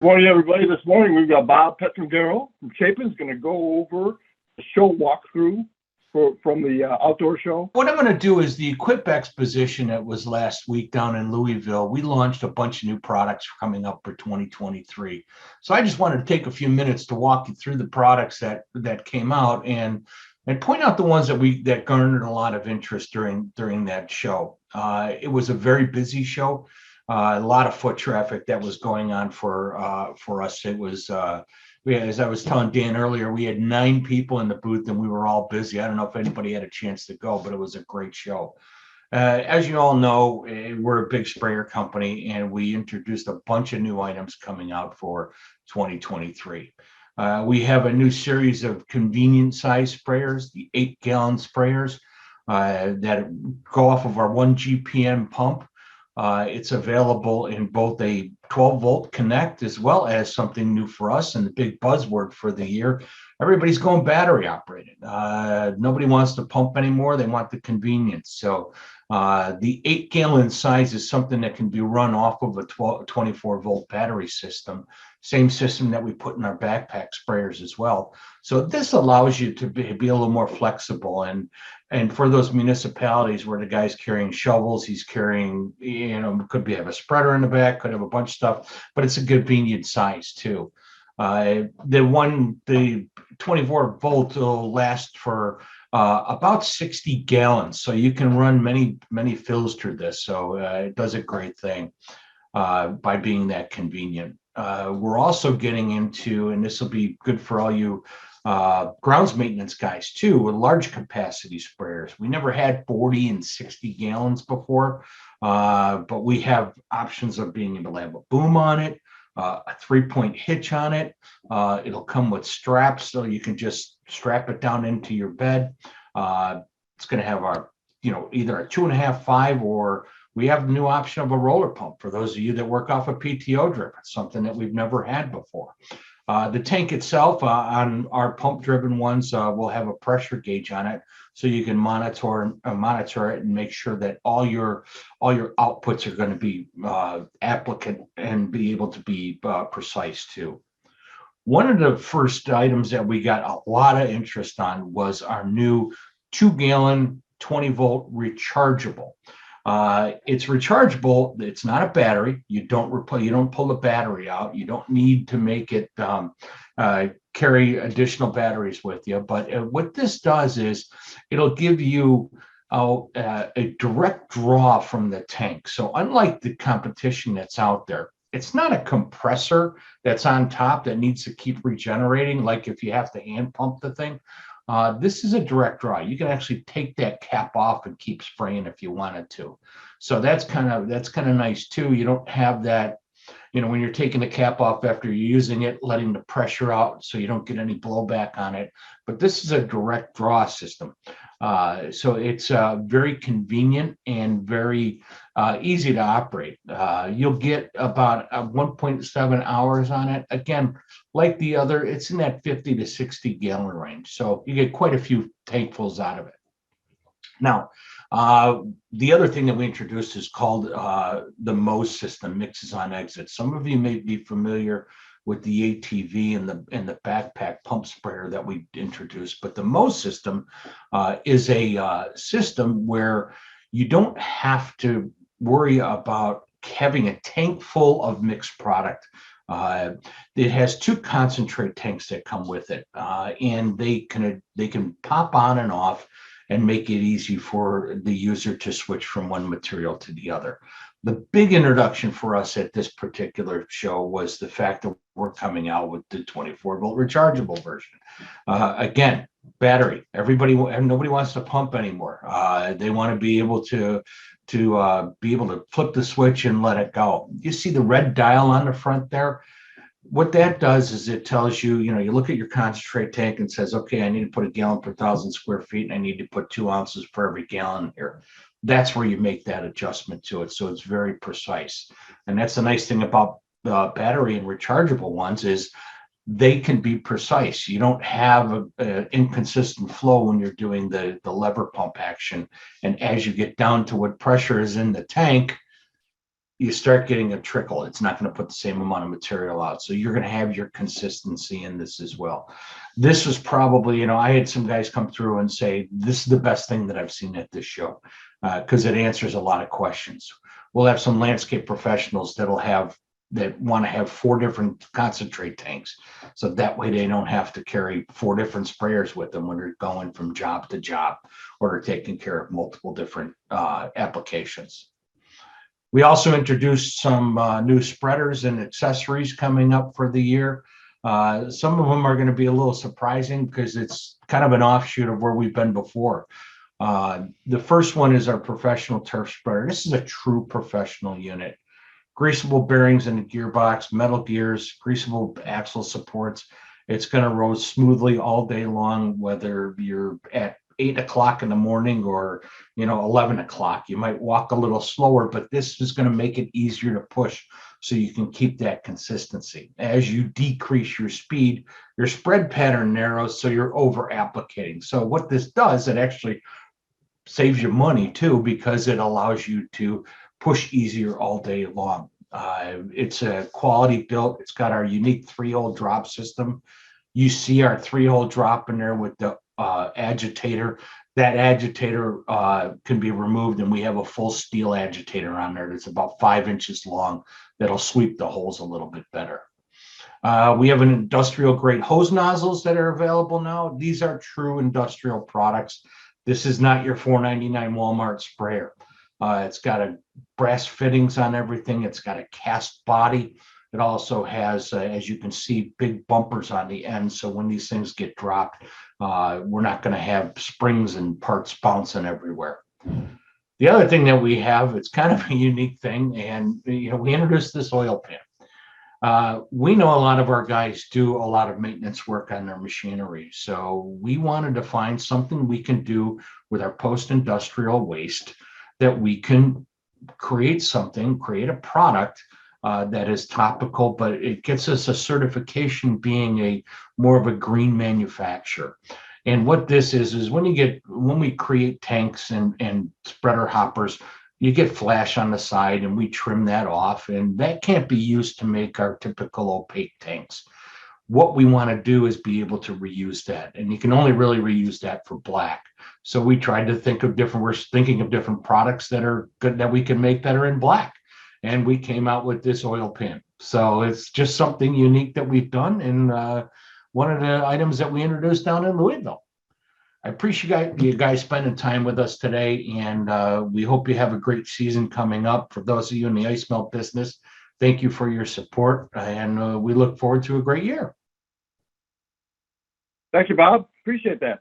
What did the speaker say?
Morning, everybody. This morning we've got Bob Petrangero from Chapin is going to go over the show walkthrough from the outdoor show. What I'm going to do is the Equip Exposition that was last week down in Louisville. We launched a bunch of new products coming up for 2023. So I just wanted to take a few minutes to walk you through the products that came out and point out the ones that garnered a lot of interest during that show. It was a very busy show. A lot of foot traffic that was going on for us. It was as I was telling Dan earlier, we had 9 people in the booth and we were all busy. I don't know if anybody had a chance to go, but it was a great show. As you all know, we're a big sprayer company and we introduced a bunch of new items coming out for 2023. We have a new series of convenient size sprayers, the 8-gallon sprayers that go off of our 1 GPM pump. It's available in both a 12-volt connect as well as something new for us and the big buzzword for the year. Everybody's going battery operated. Nobody wants to pump anymore. They want the convenience. So the 8-gallon size is something that can be run off of a 24-volt battery system. Same system that we put in our backpack sprayers as well. So this allows you to be a little more flexible. And for those municipalities where the guy's carrying shovels, he's carrying, could have a spreader in the back, could have a bunch of stuff, but it's a convenient size too. The 24 volt will last for about 60 gallons. So you can run many fills through this. So it does a great thing by being that convenient. We're also getting into, and this will be good for all you grounds maintenance guys too, with large capacity sprayers. We never had 40 and 60 gallons before, but we have options of being able to have a boom on it, a 3-point hitch on it. It'll come with straps, so you can just strap it down into your bed. It's going to have our, either a 2.5, 5, or we have the new option of a roller pump for those of you that work off a PTO drip. It's something that we've never had before. The tank itself on our pump-driven ones will have a pressure gauge on it, so you can monitor it and make sure that all your outputs are going to be applicant and be able to be precise too. One of the first items that we got a lot of interest on was our new 2-gallon 20-volt rechargeable. It's rechargeable. It's not a battery. You don't pull the battery out. You don't need to make it carry additional batteries with you. But what this does is it'll give you a direct draw from the tank. So unlike the competition that's out there, it's not a compressor that's on top that needs to keep regenerating, like if you have to hand pump the thing. This is a direct draw. You can actually take that cap off and keep spraying if you wanted to. So that's kind of nice too. You don't have that, when you're taking the cap off after you're using it, letting the pressure out so you don't get any blowback on it. But this is a direct draw system. So it's very convenient and very easy to operate. You'll get about 1.7 hours on it. Again, like the other, it's in that 50 to 60 gallon range. So you get quite a few tankfuls out of it. Now, the other thing that we introduced is called the MOSE system, mixes on exit. Some of you may be familiar with the ATV and the backpack pump sprayer that we introduced, but the MOSE system is a system where you don't have to worry about having a tank full of mixed product. It has 2 concentrate tanks that come with it, and they can pop on and off and make it easy for the user to switch from one material to the other. The big introduction for us at this particular show was the fact that we're coming out with the 24-volt rechargeable version. Again, battery. Nobody wants to pump anymore. They want to be able to flip the switch and let it go. You see the red dial on the front there? What that does is it tells you, you look at your concentrate tank and says, okay, I need to put a gallon per 1,000 square feet and I need to put 2 ounces per every gallon here. That's where you make that adjustment to it. So it's very precise. And that's the nice thing about the battery and rechargeable ones is they can be precise. You don't have an inconsistent flow when you're doing the lever pump action. And as you get down to what pressure is in the tank, you start getting a trickle. It's not going to put the same amount of material out. So you're going to have your consistency in this as well. This was probably, I had some guys come through and say, this is the best thing that I've seen at this show, because it answers a lot of questions. We'll have some landscape professionals that want to have 4 different concentrate tanks. So that way they don't have to carry 4 different sprayers with them when they're going from job to job, or they're taking care of multiple different applications. We also introduced some new spreaders and accessories coming up for the year. Some of them are going to be a little surprising because it's kind of an offshoot of where we've been before. The first one is our professional turf spreader. This is a true professional unit. Greasable bearings in the gearbox, metal gears, greasable axle supports. It's going to roll smoothly all day long, whether you're at 8 o'clock in the morning or 11 o'clock. You might walk a little slower, but this is going to make it easier to push so you can keep that consistency. As you decrease your speed, your spread pattern narrows, so you're over applicating. So what this does, it actually saves you money too, because it allows you to push easier all day long. It's a quality built. It's got our unique 3-hole drop system. You see our 3-hole drop in there with the agitator. That agitator can be removed, and we have a full steel agitator on there that's about 5 inches long that'll sweep the holes a little bit better. We have an industrial grade hose nozzles that are available now. These are true industrial products. This is not your $4.99 Walmart sprayer. It's got a brass fittings on everything. It's got a cast body. It also has, as you can see, big bumpers on the end. So when these things get dropped, we're not going to have springs and parts bouncing everywhere. The other thing that we have, it's kind of a unique thing, and we introduced this oil pan. We know a lot of our guys do a lot of maintenance work on their machinery. So we wanted to find something we can do with our post-industrial waste that we can create a product that is topical, but it gets us a certification being more of a green manufacturer. And what this is when we create tanks and spreader hoppers, you get flash on the side, and we trim that off, and that can't be used to make our typical opaque tanks. What we want to do is be able to reuse that, and you can only really reuse that for black. So we tried to we're thinking of different products that are good that we can make that are in black. And we came out with this oil pan. So it's just something unique that we've done, and one of the items that we introduced down in Louisville. I appreciate you guys spending time with us today, and we hope you have a great season coming up. For those of you in the ice melt business, thank you for your support, and we look forward to a great year. Thank you, Bob. Appreciate that.